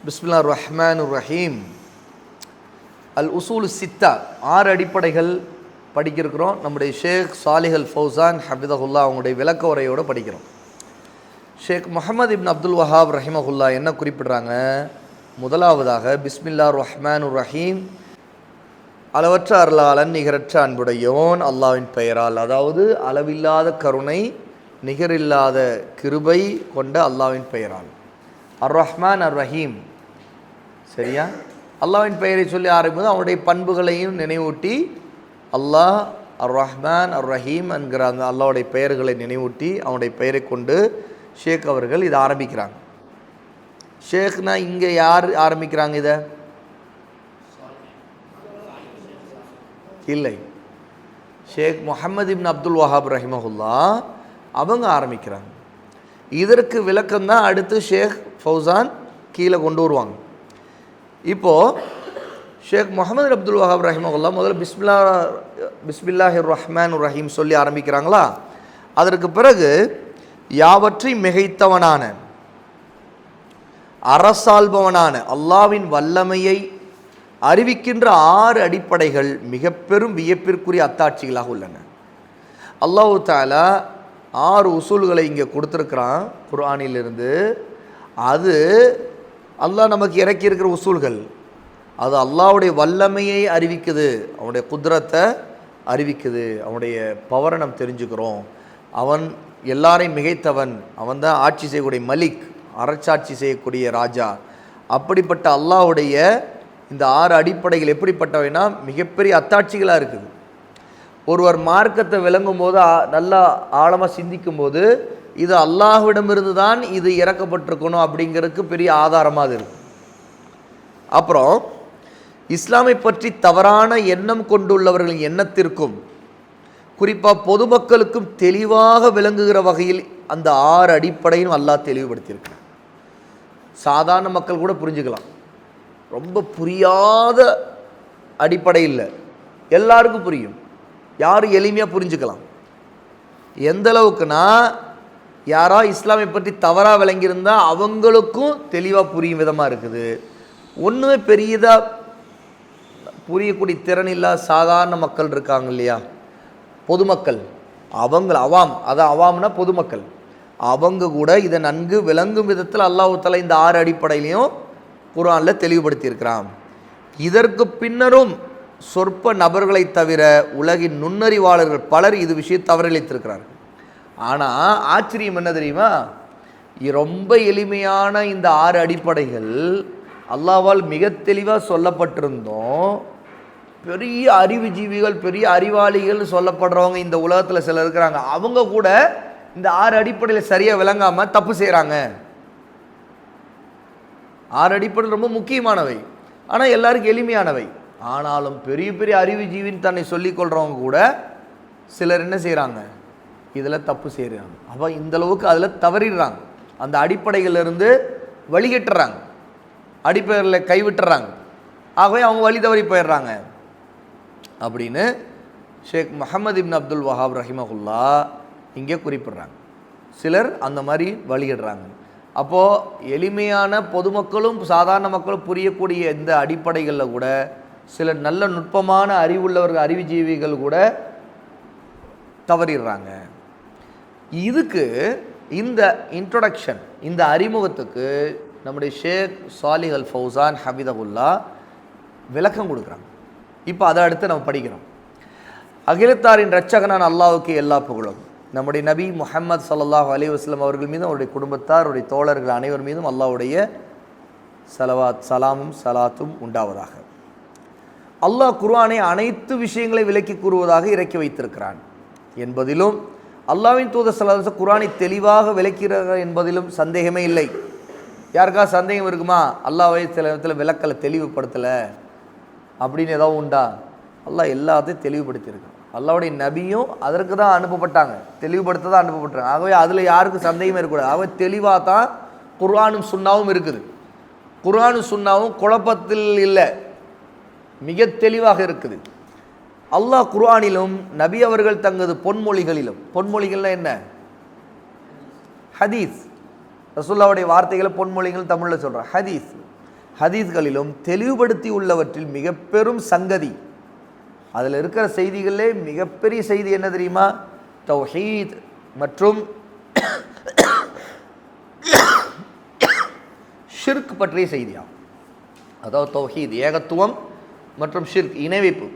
பிஸ்மில்லாஹிர் ரஹ்மானிர் ரஹீம். அல் உசூல் சித்தா, 6 அடிப்படைகள் படிக்கிறோம். நம்முடைய ஷேக் சாலிஹ் அல் ஃபௌசான் ஹஃபிதஹுல்லா அவங்களுடைய விளக்க உரையோடு படிக்கிறோம். ஷேக் முஹம்மது இப்னு அப்துல் வஹாப் ரஹிமஹுல்லா என்ன குறிப்பிட்றாங்க? முதலாவதாக பிஸ்மில்லாஹிர் ரஹ்மானிர் ரஹீம், அளவற்ற அருளாளன் நிகரற்ற அன்புடையோன் அல்லாஹ்வின் பெயரால், அதாவது அளவில்லாத கருணை நிகரில்லாத கிருபை கொண்ட அல்லாஹ்வின் பெயரால். அர் ரஹ்மான் அர் ரஹீம், சரியா? அல்லாஹ்வின் பெயரை சொல்லி ஆரம்பிக்கும் அவனுடைய பண்புகளையும் நினைவூட்டி அல்லாஹ் அர் ரஹ்மான் அர் ரஹீம் என்கிற அந்த அல்லாஹ்வுடைய பெயர்களை நினைவூட்டி அவனுடைய பெயரை கொண்டு ஷேக் அவர்கள் இதை ஆரம்பிக்கிறாங்க. ஷேக்னா இங்கே யார் ஆரம்பிக்கிறாங்க? இதை இல்லை, ஷேக் முஹம்மது இப்னு அப்துல் வஹாப் ரஹிமஹுல்லா அவங்க ஆரம்பிக்கிறாங்க. இதற்கு விளக்கம்தான் அடுத்து ஷேக் ஃபௌசான் கீழே கொண்டு வருவாங்க. இப்போது ஷேக் முஹம்மது அப்துல் வஹாப் ரஹிமஹுல்லா முதல்ல பிஸ்மில்லாஹிர் ரஹ்மானிர் ரஹீம் சொல்லி ஆரம்பிக்கிறாங்களா? அதற்கு பிறகு யாவற்றையும் மிகைத்தவனான அரசாள்பவனான அல்லாஹ்வின் வல்லமையை அறிவிக்கின்ற 6 அடிப்படைகள் மிக பெரும் வியப்பிற்குரிய அத்தாட்சிகளாக உள்ளன. அல்லாஹ் தஆலா 6 உசூல்களை இங்கே கொடுத்துருக்குறான் குர்ஆனிலிருந்து. அது அல்லாஹ் நமக்கு இறக்கி இருக்கிற உசூல்கள். அது அல்லாஹ்வுடைய வல்லமையை அறிவிக்குது, அவனுடைய குத்ரத்தை அறிவிக்குது, அவனுடைய பவரை நம்ம தெரிஞ்சுக்கிறோம். அவன் எல்லாரையும் மிகைத்தவன், அவன் தான் ஆட்சி செய்யக்கூடிய மலிக், அரசாட்சி செய்யக்கூடிய ராஜா. அப்படிப்பட்ட அல்லாஹ்வுடைய இந்த 6 அடிப்படைகள் எப்படிப்பட்டவைனா மிகப்பெரிய அத்தாட்சிகளாக இருக்குது. ஒருவர் மார்க்கத்தை விளங்கும் போது, நல்லா ஆழமாக சிந்திக்கும் போது, இது அல்லாஹ்விடமிருந்து தான் இது இறக்கப்பட்டிருக்கணும் அப்படிங்கிறதுக்கு பெரிய ஆதாரமாக இருக்குது. அப்புறம் இஸ்லாமை பற்றி தவறான எண்ணம் கொண்டுள்ளவர்களின் எண்ணத்திற்கும் குறிப்பாக பொதுமக்களுக்கும் தெளிவாக விளங்குகிற வகையில் அந்த 6 அடிப்படையும் அல்லாஹ் தெளிவுபடுத்தியிருக்கிறார். சாதாரண மக்கள் கூட புரிஞ்சுக்கலாம். ரொம்ப புரியாத அடிப்படை இல்லை, எல்லாருக்கும் புரியும். யாரும் எளிமையாக புரிஞ்சுக்கலாம். எந்த அளவுக்குனா, யாரா இஸ்லாமை பற்றி தவறாக விளங்கியிருந்தால் அவங்களுக்கும் தெளிவாக புரியும் விதமாக இருக்குது. ஒன்றுமே பெரியதாக புரியக்கூடிய திறன் இல்லாத சாதாரண மக்கள் இருக்காங்க இல்லையா, பொதுமக்கள், அவங்க அவாம்னா பொதுமக்கள், அவங்க கூட இதை நன்கு விளங்கும் விதத்தில் அல்லாஹ் தஆலா இந்த 6 அடிப்படையிலையும் குர்ஆனில் தெளிவுபடுத்தியிருக்கிறான். இதற்கு பின்னரும் சொற்ப நபர்களை தவிர உலகின் நுண்ணறிவாளர்கள் பலர் இது விஷயம் தவறிழைத்திருக்கிறார்கள். ஆனால் ஆச்சரியம் என்ன தெரியுமா? ரொம்ப எளிமையான இந்த 6 அடிப்படைகள் அல்லாஹ்வால் மிக தெளிவாக சொல்லப்பட்டிருந்தோம். பெரிய அறிவுஜீவிகள், பெரிய அறிவாளிகள் சொல்லப்படுறவங்க இந்த உலகத்தில் சிலர் இருக்கிறாங்க. அவங்க கூட இந்த 6 அடிப்படையில் சரியாக விளங்காமல் தப்பு செய்கிறாங்க. 6 அடிப்படையில் ரொம்ப முக்கியமானவை, ஆனால் எல்லாருக்கும் எளிமையானவை. ஆனாலும் பெரிய பெரிய அறிவுஜீவின்னு தன்னை சொல்லிக்கொள்கிறவங்க கூட சிலர் என்ன செய்கிறாங்க? இதில் தப்பு செய்கிறாங்க. அப்போ இந்தளவுக்கு அதில் தவறிடுறாங்க, அந்த அடிப்படைகளிலிருந்து வழிகட்டுறாங்க, அடிப்படையில் கைவிட்டுறாங்க. ஆகவே அவங்க வழி தவறி போயிடுறாங்க அப்படின்னு ஷேக் முஹம்மது இப்னு அப்துல் வஹாப் ரஹிமஹுல்லா இங்கே குறிப்பிட்றாங்க. சிலர் அந்த மாதிரி வழிகிடுறாங்க. அப்போது எளிமையான பொதுமக்களும் சாதாரண மக்களும் புரியக்கூடிய இந்த அடிப்படைகளில் கூட சில நல்ல நுட்பமான அறிவுள்ளவர்கள், அறிவுஜீவிகள் கூட தவறிடுறாங்க. இதுக்கு இந்த இன்ட்ரோடக்ஷன், இந்த அறிமுகத்துக்கு நம்முடைய ஷேக் சாலிஹ் அல் ஃபௌசான் ஹஃபிதஹுல்லா விளக்கம் கொடுக்குறாங்க. இப்போ அதை அடுத்து நம்ம படிக்கிறோம். அகிலத்தாரின் இரட்சகனான அல்லாஹ்வுக்கு எல்லா புகழும். நம்முடைய நபி முஹம்மது ஸல்லல்லாஹு அலைஹி வஸல்லம் அவர்கள் மீதும் அவருடைய குடும்பத்தார், அவருடைய தோழர்கள் அனைவர் மீதும் அல்லாஹ்வுடைய சலாமும் சலாத்தும் உண்டாவதாக. அல்லாஹ் குர்ஆனை அனைத்து விஷயங்களை விளக்கி கூறுவதாக இறக்கி வைத்திருக்கிறான் என்பதிலும் அல்லாஹ்வின் தூதர் ஸல்லல்லாஹு அலைஹி வஸல்லம் குர்ஆனை தெளிவாக விளக்கிறார் என்பதிலும் சந்தேகமே இல்லை. யாருக்கா சந்தேகம் இருக்குமா? அல்லாஹ்வை சில இடத்துல விளக்கலை, தெளிவுபடுத்தலை அப்படின்னு ஏதாவது உண்டா? அல்லாஹ் எல்லாத்தையும் தெளிவுபடுத்தியிருக்கான். அல்லாஹ்வுடைய நபியும் அதற்கு தான் அனுப்பப்பட்டாங்க, தெளிவுபடுத்த தான் அனுப்பப்பட்டாங்க. ஆகவே அதில் யாருக்கும் சந்தேகமே இருக்கக்கூடாது. ஆகவே தெளிவாக தான் குர்ஆனும் சுன்னாவும் இருக்குது. குர்ஆனும் சுன்னாவும் குழப்பத்தில் இல்லை, மிக தெளிவாக இருக்குது. அல்லாஹ் குர்ஆனிலும் நபி அவர்கள் தங்களது பொன்மொழிகளிலும், பொன்மொழிகள்னா என்ன? ஹதீஸ், ரசூலுல்லாஹ்வுடைய வார்த்தைகளை பொன்மொழிகள் தமிழில் சொல்கிறார். ஹதீஸ் ஹதீஸ்களிலும் தெளிவுபடுத்தி உள்ளவற்றில் மிக பெரும் சங்கதி, அதில் இருக்கிற செய்திகளே மிகப்பெரிய செய்தி என்ன தெரியுமா? தௌஹீத் மற்றும் ஷிர்க் பற்றிய செய்தியாகும். அதாவது தௌஹீத் ஏகத்துவம் மற்றும் ஷிர்க் இணை வைப்பு.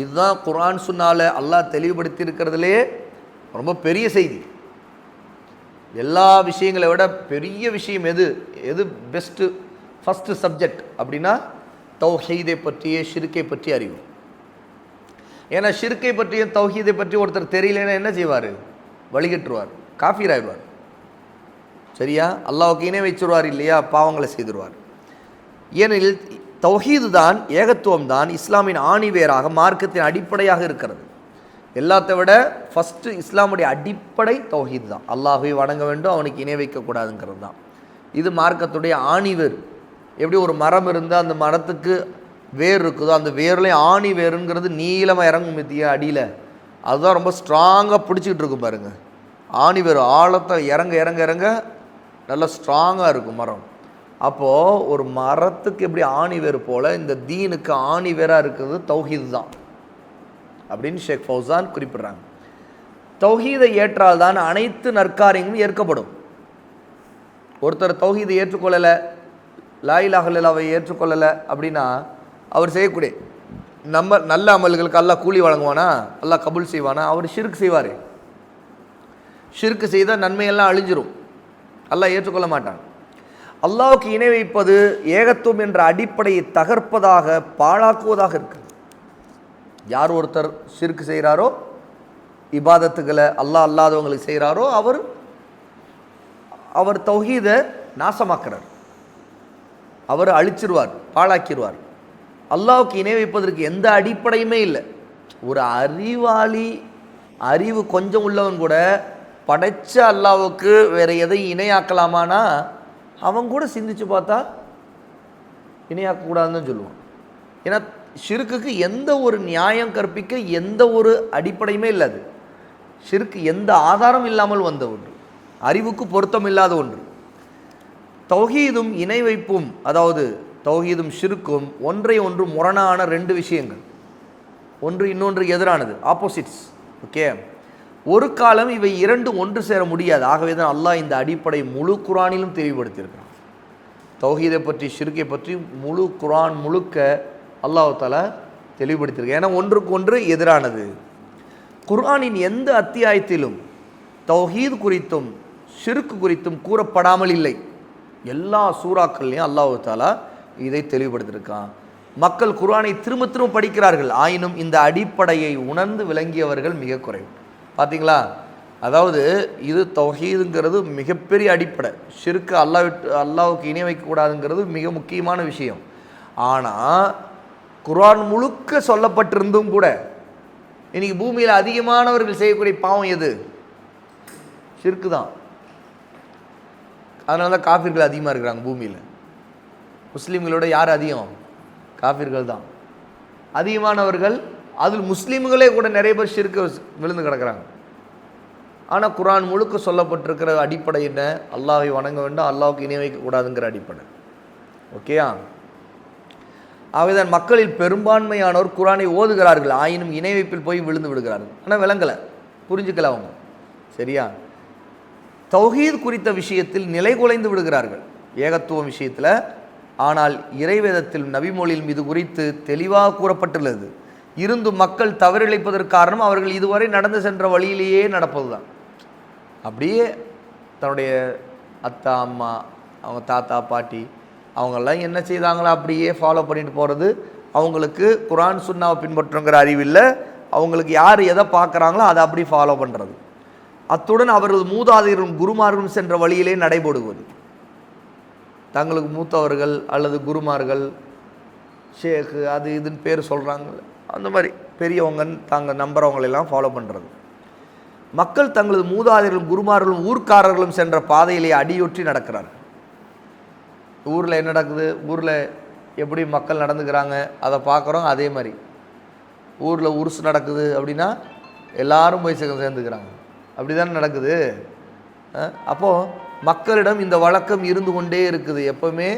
இதுதான் குர்ஆன் சுன்னால அல்லாஹ் தெளிவுபடுத்தி இருக்கிறதுலே ரொம்ப பெரிய செய்தி. எல்லா விஷயங்களை விட பெரிய விஷயம் எது பெஸ்ட்டு ஃபஸ்ட்டு சப்ஜெக்ட் அப்படின்னா தௌஹீதை பற்றிய ஷிர்க்கை பற்றி அறிவு. ஏன்னா ஷிர்க்கை பற்றியும் தௌஹீதை பற்றி ஒருத்தர் தெரியலன்னா என்ன செய்வார்? வழிகட்டுருவார், காஃபீர் ஆயிடுவார். சரியா? அல்லாஹ்வுக்கு இணை வச்சுருவார் இல்லையா, பாவங்களை செய்துருவார். ஏனெனில் தௌஹீது தான், ஏகத்துவம் தான் இஸ்லாமின் ஆணிவேராக மார்க்கத்தின் அடிப்படையாக இருக்கிறது. எல்லாத்த விட ஃபஸ்ட்டு இஸ்லாமுடைய அடிப்படை தௌஹீத் தான். அல்லாஹ்வை வணங்க வேண்டும், அவனுக்கு இணை வைக்கக்கூடாதுங்கிறது தான். இது மார்க்கத்துடைய ஆணிவேர். எப்படி ஒரு மரம் இருந்தால் அந்த மரத்துக்கு வேர் இருக்குதோ, அந்த வேர்லேயும் ஆணி வேருங்கிறது நீளமாக இறங்கும் மத்திய அடியில், அதுதான் ரொம்ப ஸ்ட்ராங்காக பிடிச்சிக்கிட்டு இருக்கும் பாருங்கள். ஆணி வேர் ஆழத்தை இறங்க இறங்க இறங்க நல்லா ஸ்ட்ராங்காக இருக்கும் மரம். அப்போது ஒரு மரத்துக்கு எப்படி ஆணி வேர் போல் இந்த தீனுக்கு ஆணி வேராக இருக்கிறது தௌஹீது தான் அப்படின்னு ஷேக் ஃபௌசான் குறிப்பிட்றாங்க. தௌஹீதை ஏற்றால்தான் அனைத்து நற்காரியங்களும் ஏற்கப்படும். ஒருத்தர் தௌஹீதை ஏற்றுக்கொள்ளலை, லா இலாஹ இல்லல்லாஹ்வை ஏற்றுக்கொள்ளலை அப்படின்னா அவர் செய்யக்கூடிய நல்ல அமல்களுக்கு அல்லாஹ் கூலி வழங்குவானா? அல்லாஹ் கபூல் செய்வானா? அவர் ஷிர்க் செய்வார். ஷிர்க் செய்தால் நன்மையெல்லாம் அழிஞ்சிரும், அல்லாஹ் ஏற்றுக்கொள்ள மாட்டான். அல்லாஹ்வுக்கு இணை வைப்பது ஏகத்துவம் என்ற அடிப்படையை தகர்ப்பதாக, பாழாக்குவதாக இருக்கு. யார் ஒருத்தர் ஷிர்க் செய்கிறாரோ, இபாதத்துக்களை அல்லாஹ் அல்லாதவங்களுக்கு செய்கிறாரோ, அவர் தௌஹீதை நாசமாக்குறார், அவர் அழிச்சிருவார், பாழாக்கிடுவார். அல்லாஹ்வுக்கு இணை வைப்பதற்கு எந்த அடிப்படையுமே இல்லை. ஒரு அறிவாளி, அறிவு கொஞ்சம் உள்ளவன் கூட படைச்ச அல்லாஹ்வுக்கு வேறு எதை இணையாக்கலாமானா அவன் கூட சிந்திச்சு பார்த்தா இணையாக்கக்கூடாதுன்னு சொல்லுவான். ஏன்னா ஷிர்க்குக்கு எந்த ஒரு நியாயம் கற்பிக்க எந்த ஒரு அடிப்படையுமே இல்லை. அது ஷிர்க் எந்த ஆதாரம் இல்லாமல் வந்த ஒன்று, அறிவுக்கு பொருத்தம் இல்லாத ஒன்று. தௌஹீதும் இணை வைப்பும், அதாவது தௌஹீதும் ஷிர்க்கும் ஒன்றை ஒன்று முரணான ரெண்டு விஷயங்கள், ஒன்று இன்னொன்று எதிரானது, ஆப்போசிட்ஸ். ஓகே, ஒரு காலம் இவை இரண்டு ஒன்று சேர முடியாது. ஆகவே தான் அல்லாஹ் இந்த அடிப்படை முழு குர்ஆனிலும் தெளிவுபடுத்தியிருக்கிறான். தௌஹீதை பற்றி ஷிர்க்கை பற்றி முழு குர்ஆன் முழுக்க அல்லாஹ் தஆலா தெளிவுபடுத்தியிருக்கான். ஏன்னா ஒன்றுக்கு ஒன்று எதிரானது. குர்ஆனின் எந்த அத்தியாயத்திலும் தௌஹீத் குறித்தும் ஷிர்க் குறித்தும் கூறப்படாமல் இல்லை. எல்லா சூறாக்கள்லையும் அல்லாஹ் தஆலா இதை தெளிவுபடுத்தியிருக்கான். மக்கள் குர்ஆனை திரும்ப திரும்ப படிக்கிறார்கள், ஆயினும் இந்த அடிப்படையை உணர்ந்து விளங்கியவர்கள் மிக குறைவு. பார்த்தீங்களா? அதாவது இது தௌஹீதுங்கிறது மிகப்பெரிய அடிப்படை. ஷிர்க் அல்லாஹ்வுக்கு இணை வைக்கக்கூடாதுங்கிறது மிக முக்கியமான விஷயம். ஆனால் குர்ஆன் முழுக்க சொல்லப்பட்டிருந்தும் கூட இன்னைக்கு பூமியில் அதிகமானவர்கள் செய்யக்கூடிய பாவம் எது? ஷிர்க் தான். அதனால தான் காஃபிர்கள் அதிகமாக இருக்கிறாங்க பூமியில். முஸ்லீம்களோட யார் அதிகம்? காஃபிர்கள் தான் அதிகமானவர்கள். அதில் முஸ்லீம்களே கூட நிறைய பேர் ஷிர்க்கு விழுந்து கிடக்கிறாங்க. ஆனால் குர்ஆன் முழுக்க சொல்லப்பட்டிருக்கிற அடிப்படை என்ன? அல்லாஹ்வை வணங்க வேண்டும், அல்லாஹ்வுக்கு இணை வைக்கக்கூடாதுங்கிற அடிப்படை. ஓகேயா? ஆகவேதான் மக்களில் பெரும்பான்மையானோர் குர்ஆனை ஓதுகிறார்கள், ஆயினும் இணை வைப்பில் போய் விழுந்து விடுகிறார்கள். ஆனால் விளங்கலை, புரிஞ்சுக்கல அவங்க. சரியா? தௌஹீத் குறித்த விஷயத்தில் நிலை குலைந்து விடுகிறார்கள், ஏகத்துவம் விஷயத்தில். ஆனால் இறைவேதத்தில் நபிமொழியில் இது குறித்து தெளிவாக கூறப்பட்டுள்ளது. இருந்தும் மக்கள் தவறிழைப்பதற்கு காரணம் அவர்கள் இதுவரை நடந்து சென்ற வழியிலேயே நடப்பது தான். அப்படியே தன்னுடைய அத்தா, அம்மா, அவங்க தாத்தா, பாட்டி அவங்கெல்லாம் என்ன செய்தாங்களோ அப்படியே ஃபாலோ பண்ணிட்டு போகிறது. அவங்களுக்கு குர்ஆன் சுன்னாவை பின்பற்றுங்கிற அறிவில்லை. அவங்களுக்கு யார் எதை பார்க்குறாங்களோ அதை அப்படி ஃபாலோ பண்ணுறது. அத்துடன் அவர்கள் மூதாதையரும் குருமார்களும் சென்ற வழியிலே நடைபோடுவது. தங்களுக்கு மூத்தவர்கள் அல்லது குருமார்கள், ஷேக்கு, அது இதுன்னு பேர் சொல்கிறாங்க, அந்த மாதிரி பெரியவங்க தாங்க நம்புறவங்களெல்லாம் ஃபாலோ பண்ணுறது. மக்கள் தங்களது மூதாதையர்களும் குருமார்களும் ஊர்க்காரர்களும் சென்ற பாதையிலே அடியொற்றி நடக்கிறார்கள். ஊரில் என்ன நடக்குது, ஊரில் எப்படி மக்கள் நடந்துக்கிறாங்க அதை பார்க்குறோம். அதே மாதிரி ஊரில் உருசு நடக்குது அப்படின்னா எல்லாரும் போய் சேர்ந்துக்கிறாங்க. அப்படி தானே நடக்குது. அப்போது மக்களிடம் இந்த வழக்கம் இருந்து கொண்டே இருக்குது. எப்போவுமே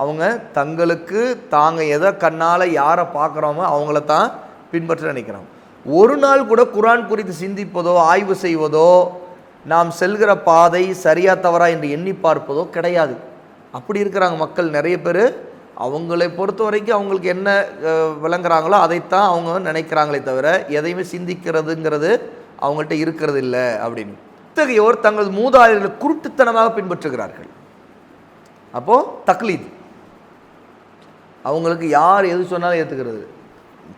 அவங்க தங்களுக்கு தாங்க எதை கண்ணால் யாரை பார்க்குறோமோ அவங்கள தான் பின்பற்ற நினைக்கிறாங்க. ஒரு நாள் கூட குர்ஆன் குறித்து சிந்திப்பதோ ஆய்வு செய்வதோ நாம் செல்கிற பாதை சரியா தவறா என்று எண்ணி பார்ப்பதோ கிடையாது. அப்படி இருக்கிறாங்க மக்கள் நிறைய பேர். அவங்களை பொறுத்த வரைக்கும் அவங்களுக்கு என்ன விளங்குறாங்களோ அதைத்தான் அவங்க நினைக்கிறாங்களே தவிர எதையுமே சிந்திக்கிறதுங்கிறது அவங்கள்ட்ட இருக்கிறது இல்லை அப்படின்னு. இத்தகையோர் தங்கள் மூதாதையர்களை குருட்டுத்தனமாக பின்பற்றுகிறார்கள். அப்போது தக்லீத், அவங்களுக்கு யார் எது சொன்னாலும் ஏற்றுக்கிறது.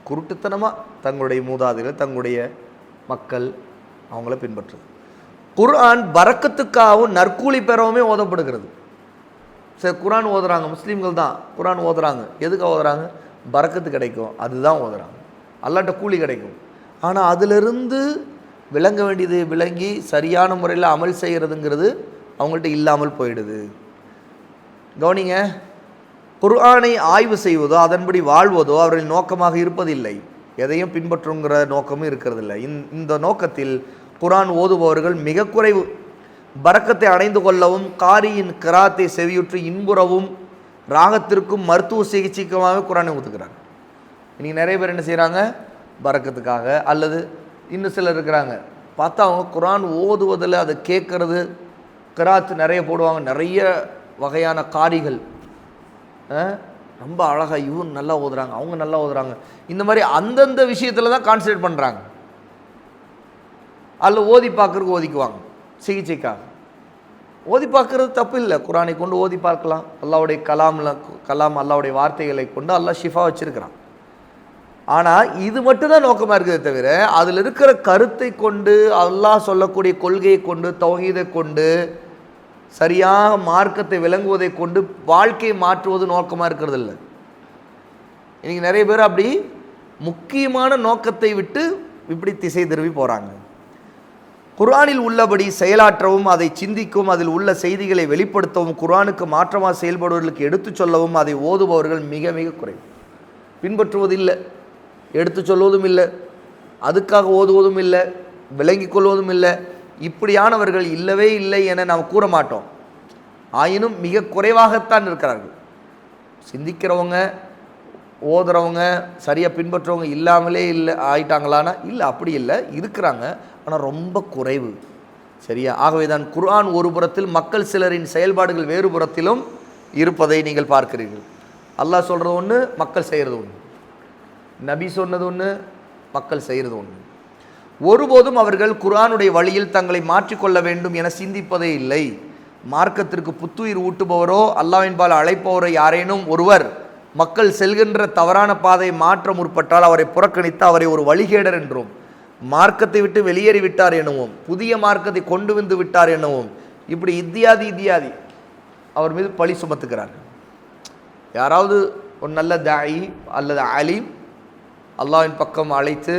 குருட்டுத்தனமாக தங்களுடைய மூதாதையர்கள் தங்களுடைய மக்கள் அவங்கள பின்பற்றுது. குர்ஆன் பரக்கத்துக்காகவும் நற்கூலி பெறவுமே ஓதப்படுகிறது. சரி, குர்ஆன் ஓதுறாங்க, முஸ்லீம்கள் தான் குர்ஆன் ஓதுறாங்க. எதுக்காக ஓதுறாங்க? பரக்கத்து கிடைக்கும், அதுதான் ஓதுறாங்க. அல்லாட்ட கூலி கிடைக்கும். ஆனால் அதிலிருந்து விளங்க வேண்டியது விளங்கி சரியான முறையில் அமல் செய்கிறதுங்கிறது அவங்கள்ட்ட இல்லாமல் போயிடுது. கவனிங்க, குர்ஆனை ஆய்வு செய்வதோ அதன்படி வாழ்வதோ அவர்களின் நோக்கமாக இருப்பதில்லை. எதையும் பின்பற்றுங்கிற நோக்கமும் இருக்கிறதில்லை. இந்த நோக்கத்தில் குர்ஆன் ஓதுபவர்கள் மிக குறைவு. பரக்கத்தை அடைந்து கொள்ளவும் காரியின் கிராத்தை செவியுற்று இன்புறவும் ராகத்திற்கும் மருத்துவ சிகிச்சைக்குமாக குர்ஆனை ஒதுக்குறாங்க. இன்றைக்கி நிறைய பேர் என்ன செய்கிறாங்க? பரக்கத்துக்காக, அல்லது இன்னும் சிலர் இருக்கிறாங்க பார்த்தா அவங்க குர்ஆன் ஓதுவதில் அதை கேட்குறது கிராத்து நிறைய போடுவாங்க. நிறைய வகையான காரிகள் ரொம்ப அழகாக இவங்க நல்லா ஓதுறாங்க, அவங்க நல்லா ஓதுறாங்க, இந்த மாதிரி அந்தந்த விஷயத்தில் தான் கான்சன்ட்ரேட் பண்ணுறாங்க. அதில் ஓதி பார்க்குறதுக்கு ஒதுக்குவாங்க சிகிச்சைக்காக. ஓதி பார்க்குறது தப்பு இல்லை, குர்ஆனை கொண்டு ஓதி பார்க்கலாம். அல்லாஹ்வுடைய கலாம் அல்லாஹ்வுடைய வார்த்தைகளை கொண்டு அல்லாஹ் ஷிஃபா வச்சுருக்கிறான். ஆனால் இது மட்டும்தான் நோக்கமாக இருக்கிறதே தவிர அதில் இருக்கிற கருத்தை கொண்டு அல்லாஹ் சொல்லக்கூடிய கொள்கையை கொண்டு தௌஹீதை கொண்டு சரியாக மார்க்கத்தை விளங்குவதை கொண்டு வாழ்க்கையை மாற்றுவது நோக்கமாக இருக்கிறது இல்லை. இன்றைக்கி நிறைய பேர் அப்படி முக்கியமான நோக்கத்தை விட்டு இப்படி திசை திரும்பி போகிறாங்க. குர்ஆனில் உள்ளபடி செயலாற்றவும் அதை சிந்திக்கவும் அதில் உள்ள செய்திகளை வெளிப்படுத்தவும் குர்ஆனுக்கு மாற்றமாக செயல்படுவர்களுக்கு எடுத்து சொல்லவும் அதை ஓதுபவர்கள் மிக மிக குறைவு. பின்பற்றுவதில்லை, எடுத்து சொல்வதும் இல்லை, அதுக்காக ஓதுவதும் இல்லை, விளங்கிக் கொள்வதும் இல்லை. இப்படியானவர்கள் இல்லவே இல்லை என நாம் கூற மாட்டோம். ஆயினும் மிக குறைவாகத்தான் இருக்கிறார்கள். சிந்திக்கிறவங்க ஓதுறவங்க சரியாக பின்பற்றுறவங்க இல்லாமலே இல்லை ஆயிட்டாங்களான்னா இல்லை, அப்படி இல்லை, இருக்கிறாங்க, ஆனால் ரொம்ப குறைவு. சரியா? ஆகவே தான் குர்ஆன் ஒரு புறத்தில் மக்கள் சிலரின் செயல்பாடுகள் வேறு புறத்திலும் இருப்பதை நீங்கள் பார்க்கிறீர்கள். அல்லாஹ் சொல்கிறது ஒன்று, மக்கள் செய்கிறது ஒன்று. நபி சொன்னது ஒன்று, மக்கள் செய்கிறது ஒன்று. ஒருபோதும் அவர்கள் குர்ஆனுடைய வழியில் தங்களை மாற்றிக்கொள்ள வேண்டும் என சிந்திப்பதே இல்லை. மார்க்கத்திற்கு புத்துயிர் ஊட்டுபவரோ அல்லாஹ்வின்பால் அழைப்பவரோ யாரேனும் ஒருவர் மக்கள் செல்கின்ற தவறான பாதையை மாற்ற முற்பட்டால் அவரை புறக்கணித்து அவரை ஒரு வழிகேடர் என்றும், மார்க்கத்தை விட்டு வெளியேறிவிட்டார் எனவும், புதிய மார்க்கத்தை கொண்டு வந்து விட்டார் எனவும், இப்படி இத்தியாதி அவர் மீது பழி சுமத்துக்கிறார். யாராவது ஒரு நல்ல தாயி அல்லது அலீம் அல்லாஹ்வின் பக்கம் அழைத்து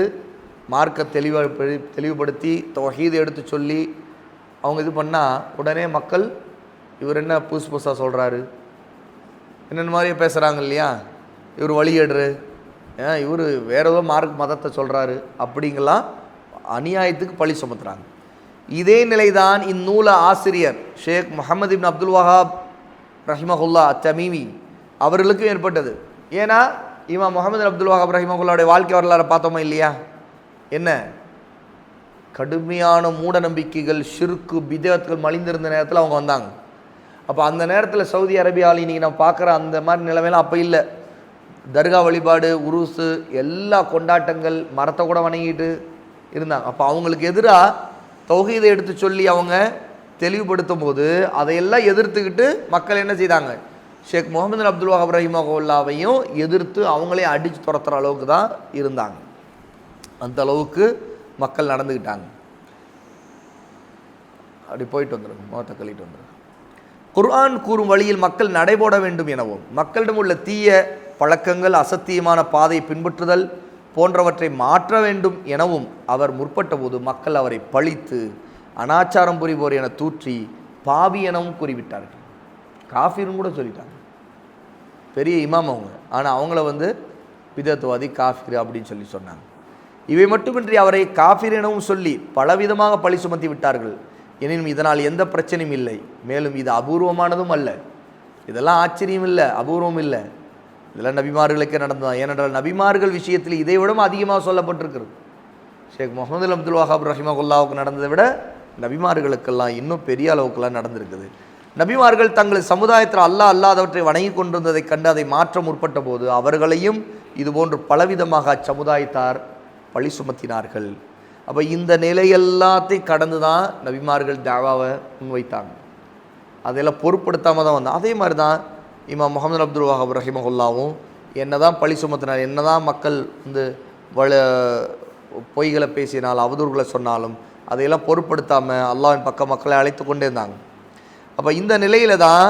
மார்க்க தெளிவுபடுத்தி தௌஹீதை எடுத்து சொல்லி அவங்க இது பண்ணால் உடனே மக்கள் இவர் என்ன புதுசாக சொல்கிறாரு, என்னென்ன மாதிரியே பேசுகிறாங்க இல்லையா, இவர் வழிகேடுரு, இவர் வேற ஏதோ மதத்தை சொல்கிறாரு அப்படிங்கலாம் அநியாயத்துக்கு பழி சுமத்துறாங்க. இதே நிலைதான் இந்நூல ஆசிரியர் ஷேக் முஹம்மது இப்னு அப்துல் வஹாப் ரஹிமஹுல்லா தமீமி அவர்களுக்கும் ஏற்பட்டது. ஏன்னா இமாம் முஹம்மது அப்துல் வஹாப் ரஹிமஹுல்லாவுடைய வாழ்க்கை வரலாறு பார்த்தோமா இல்லையா? என்ன கடுமையான மூட நம்பிக்கைகள், ஷிர்கு, பிதஅத்துகள் மலிந்திருந்த நேரத்தில் அவங்க வந்தாங்க. அப்போ அந்த நேரத்தில் சவுதி அரேபியாவில் இன்றைக்கி நம்ம பார்க்குற அந்த மாதிரி நிலைமையெல்லாம் அப்போ இல்லை. தர்கா வழிபாடு, உருசு, எல்லா கொண்டாட்டங்கள், மரத்தை கூட வணங்கிட்டு இருந்தாங்க. அப்போ அவங்களுக்கு எதிராக தௌஹீதை எடுத்து சொல்லி அவங்க தெளிவுபடுத்தும் போது அதையெல்லாம் எதிர்த்துக்கிட்டு மக்கள் என்ன செய்தாங்க? ஷேக் முஹம்மது அப்துல் வஹாப் ரஹிமஹுல்லாவையும் எதிர்த்து அவங்களே அடித்து துரத்துகிற அளவுக்கு தான் இருந்தாங்க. அந்த அளவுக்கு மக்கள் நடந்துக்கிட்டாங்க. அப்படி போயிட்டு வந்துடும், முகத்தை கழிட்டு வந்துடும். குர்ஆன் கூறும் வழியில் மக்கள் நடைபோட வேண்டும் எனவும், மக்களிடம் உள்ள தீய பழக்கங்கள், அசத்தியமான பாதையை பின்பற்றுதல் போன்றவற்றை மாற்ற வேண்டும் எனவும் அவர் முற்பட்ட போது மக்கள் அவரை பழித்து அனாச்சாரம் புரிவோர் என தூற்றி பாவி எனவும் கூறிவிட்டார்கள். காஃபிர்னு கூட சொல்லிட்டாங்க. பெரிய இமாம் அவங்க, ஆனால் அவங்கள பிதத்துவாதி, காஃபிர் அப்படின்னு சொல்லி சொன்னாங்க. இவை மட்டுமின்றி அவரை காஃபிர் எனவும் சொல்லி பலவிதமாக பழி சுமத்தி விட்டார்கள். எனினும் இதனால் எந்த பிரச்சனையும் இல்லை. மேலும் இது அபூர்வமானதும் அல்ல. இதெல்லாம் ஆச்சரியம் இல்லை, அபூர்வம் இல்லை, இதெல்லாம் நபிமார்களுக்கே நடந்ததான். ஏனென்றால் நபிமார்கள் விஷயத்தில் இதை விடவும் அதிகமாக சொல்லப்பட்டிருக்கிறது. ஷேக் முகமது அப்துல் வஹாப் ரஹிமகுல்லாவுக்கு நடந்ததை விட நபிமார்களுக்கெல்லாம் இன்னும் பெரிய அளவுக்குலாம் நடந்திருக்குது. நபிமார்கள் தங்கள் சமுதாயத்தில் அல்லாதவற்றை வணங்கி கொண்டிருந்ததை கண்டு அதை மாற்ற முற்பட்ட போது அவர்களையும் இதுபோன்று பலவிதமாக அச்சமுதாயத்தார் பழி சுமத்தினார்கள். அப்போ இந்த நிலை எல்லாத்தையும் கடந்து தான் நபிமார்கள் தாவாவை முன்வைத்தாங்க. அதையெல்லாம் பொருட்படுத்தாமல் தான் வந்தாங்க. அதே மாதிரி தான் இமாம் முகமது அப்துல் வஹாப் ரஹிமகுல்லாவும் என்ன தான் பழி சுமத்தினார், என்ன தான் மக்கள் பொய்களை பேசினால், அவதூறுகளை சொன்னாலும் அதையெல்லாம் பொருட்படுத்தாமல் அல்லாஹ்வின் பக்கம் மக்களை அழைத்து கொண்டே இருந்தாங்க. அப்போ இந்த நிலையில் தான்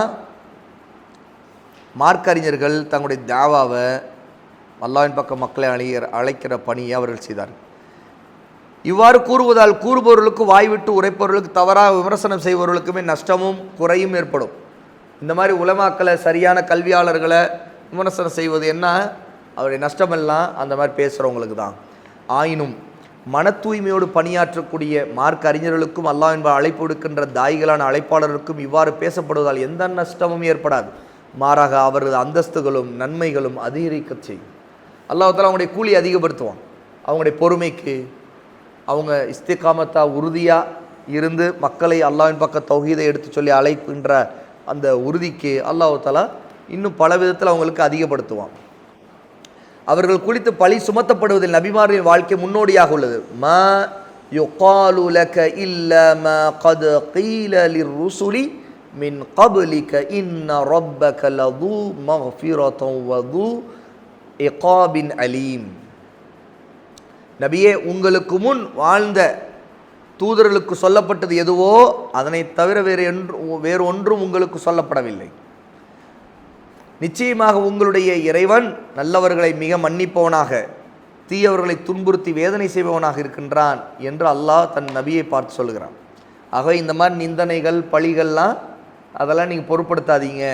மார்க்கறிஞர்கள் தங்களுடைய தாவாவை அல்லாஹ்வின் பக்கம் மக்களை அழைக்கிற பணியை அவர்கள் செய்தார்கள். இவ்வாறு கூறுவதால் கூறுபவர்களுக்கு வாய்விட்டு உரைப்பவர்களுக்கு தவறாக விமர்சனம் செய்பவர்களுக்குமே நஷ்டமும் குறையும் ஏற்படும். இந்த மாதிரி உலமாக்களை சரியான கல்வியாளர்களை விமர்சனம் செய்வது என்ன, அவருடைய நஷ்டமெல்லாம் அந்த மாதிரி பேசுகிறவங்களுக்கு தான். ஆயினும் மன தூய்மையோடு பணியாற்றக்கூடிய மார்க்க அறிஞர்களுக்கும் அல்லாஹ் என்பார் அழைப்பு விடுக்கின்ற தாய்களான அழைப்பாளருக்கும் இவ்வாறு பேசப்படுவதால் எந்த நஷ்டமும் ஏற்படாது. மாறாக அவரது அந்தஸ்துகளும் நன்மைகளும் அதிகரிக்க செய்யும். அல்லாஹ் தஆலா அவங்களுடைய கூலி அதிகப்படுத்துவான். அவங்களுடைய பொறுமைக்கு, அவங்க இஸ்திகாமத்தா உறுதியாக இருந்து மக்களை அல்லாஹ்வின் பக்கம் தௌஹீதை எடுத்து சொல்லி அழைக்கின்ற அந்த உறுதிக்கு அல்லாஹ் தஆலா இன்னும் பல விதத்தில் அவங்களுக்கு அதிகப்படுத்துவான். அவர்கள் குறித்து பழி சுமத்தப்படுவதில் நபிமாரின் வாழ்க்கை முன்னோடியாக உள்ளது. மா யுகாலு லக இல்லா மா கத் கீல லிர்ருசுலி மின் கப்லிக இன்ன ரப்பக லது மக்ஃபிரத்தன் வது இகாபின் அலீம். நபியே, உங்களுக்கு முன் வாழ்ந்த தூதர்களுக்கு சொல்லப்பட்டது எதுவோ அதனை தவிர வேறு ஒன்றும் உங்களுக்கு சொல்லப்படவில்லை. நிச்சயமாக உங்களுடைய இறைவன் நல்லவர்களை மிக மன்னிப்பவனாக, தீயவர்களை துன்புறுத்தி வேதனை செய்பவனாக இருக்கின்றான் என்று அல்லாஹ் தன் நபியை பார்த்து சொல்கிறான். ஆகவே இந்த மாதிரி நிந்தனைகள் பழிகள்லாம் அதெல்லாம் நீங்கள் பொருட்படுத்தாதீங்க,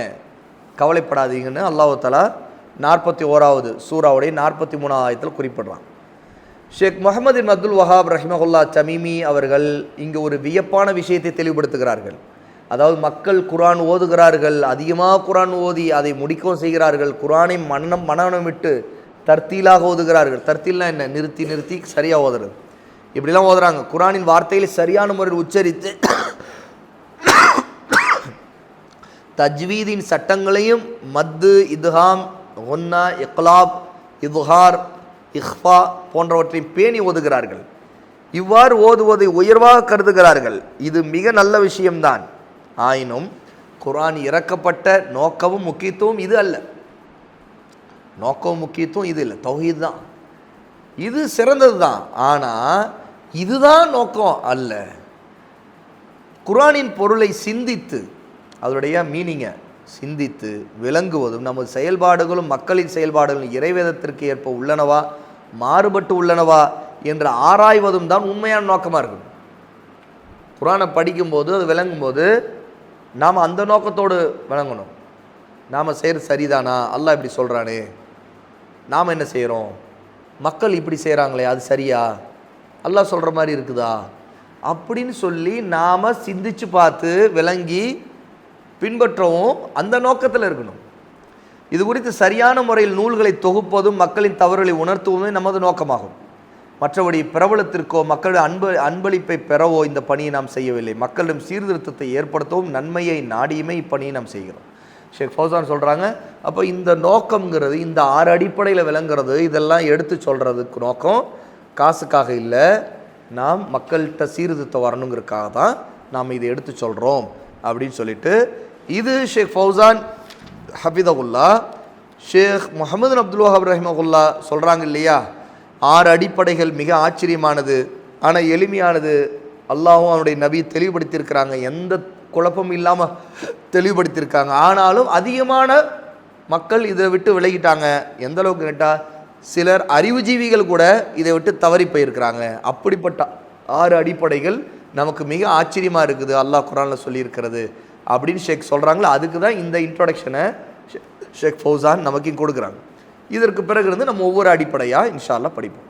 கவலைப்படாதீங்கன்னு அல்லாஹ் தஆலா 41வது சூராவுடைய 43வது ஆயத்தில் குறிப்பிடுறான். ஷேக் முஹம்மது பின் அப்துல் வஹாப் ரஹிமகுல்லா தமீமி அவர்கள் இங்கு ஒரு வியப்பான விஷயத்தை தெளிவுபடுத்துகிறார்கள். அதாவது மக்கள் குர்ஆன் ஓதுகிறார்கள், அதிகமாக குர்ஆன் ஓதி அதை முடிக்கவும் செய்கிறார்கள், குர்ஆனை மனநமிட்டு தர்த்தீலாக ஓதுகிறார்கள். தர்த்தீல்னா என்ன, நிறுத்தி நிறுத்தி சரியாக ஓதுறது, இப்படிலாம் ஓதுறாங்க. குர்ஆனின் வார்த்தைகளை சரியான முறையில் உச்சரித்து தஜ்வீதின் சட்டங்களையும் மத்து, இத்ஹாம், குன்னா, இக்லாப், இத்ஹார், இஹ்ஃபா போன்றவற்றை பேணி ஓதுகிறார்கள். இவ்வாறு ஓதுவதை உயர்வாக கருதுகிறார்கள். இது மிக நல்ல விஷயம்தான். ஆயினும் குர்ஆன் இறக்கப்பட்ட நோக்கமும் முக்கியத்துவம் இது அல்ல. நோக்கமும் முக்கியத்துவம் இது இல்லை, தௌஹீத் தான். இது சிறந்தது தான், ஆனால் இதுதான் நோக்கம் அல்ல. குர்ஆனின் பொருளை சிந்தித்து அதனுடைய மீனிங்கை சிந்தித்து விளங்குவதும் நமது செயல்பாடுகளும் மக்களின் செயல்பாடுகளும் இறைவேதத்திற்கு ஏற்ப உள்ளனவா மாறுபட்டு உள்ளனவா என்று ஆராய்வதும் தான் உண்மையான நோக்கமாக இருக்குது. குர்ஆனை படிக்கும்போது அது விளங்கும்போது நாம் அந்த நோக்கத்தோடு விளங்கணும். நாம் செய்கிறது சரிதானா, அல்லாஹ் இப்படி சொல்கிறானே, நாம் என்ன செய்கிறோம், மக்கள் இப்படி செய்கிறாங்களே அது சரியா, அல்லாஹ் சொல்கிற மாதிரி இருக்குதா அப்படின்னு சொல்லி நாம் சிந்திச்சு பார்த்து விளங்கி பின்பற்றவும் அந்த நோக்கத்தில் இருக்கணும். இது குறித்து சரியான முறையில் நூல்களை தொகுப்பதும் மக்களின் தவறுகளை உணர்த்துவதும் நமது நோக்கமாகும். மற்றபடி பிரபலத்திற்கோ மக்களுடைய அன்பளிப்பை பெறவோ இந்த பணியை நாம் செய்யவில்லை. மக்களிடம் சீர்திருத்தத்தை ஏற்படுத்தவும் நன்மையை நாடியுமே இப்பணியை நாம் செய்கிறோம். ஷேக் ஃபௌசான் சொல்கிறாங்க, அப்போ இந்த நோக்கம்ங்கிறது, இந்த 6 அடிப்படையில் விளங்குறது, இதெல்லாம் எடுத்து சொல்கிறதுக்கு நோக்கம் காசுக்காக இல்லை, நாம் மக்கள்கிட்ட சீர்திருத்தம் வரணுங்கிறதுக்காக தான் நாம் இதை எடுத்து சொல்கிறோம் அப்படின்னு சொல்லிட்டு, இது ஷேக் ஃபௌசான் ஹஃபிதகுல்லா ஷேக் முஹம்மது அப்துல் வஹாப் ரஹிமகுல்லா சொல்கிறாங்க இல்லையா, 6 அடிப்படைகள் மிக ஆச்சரியமானது, ஆனால் எளிமையானது. அல்லாஹும் அவனுடைய நபி தெளிவுபடுத்தியிருக்கிறாங்க, எந்த குழப்பமும் இல்லாமல் தெளிவுபடுத்தியிருக்காங்க. ஆனாலும் அதிகமான மக்கள் இதை விட்டு விலகிட்டாங்க. எந்த அளவுக்கு கேட்டால் சிலர் அறிவுஜீவிகள் கூட இதை விட்டு தவறி போயிருக்கிறாங்க. அப்படிப்பட்ட 6 அடிப்படைகள் நமக்கு மிக ஆச்சரியமாக இருக்குது, அல்லாஹ் குர்ஆனில் சொல்லியிருக்கிறது அப்படின்னு ஷேக் சொல்கிறாங்களோ, அதுக்கு தான் இந்த இன்ட்ரோடக்ஷனை ஷேக் ஃபௌசான் நமக்கு கொடுக்குறாங்க. இதற்கு பிறகு இருந்து நம்ம ஒவ்வொரு அடிப்படையாக இன்ஷா அல்லாஹ் படிப்போம்.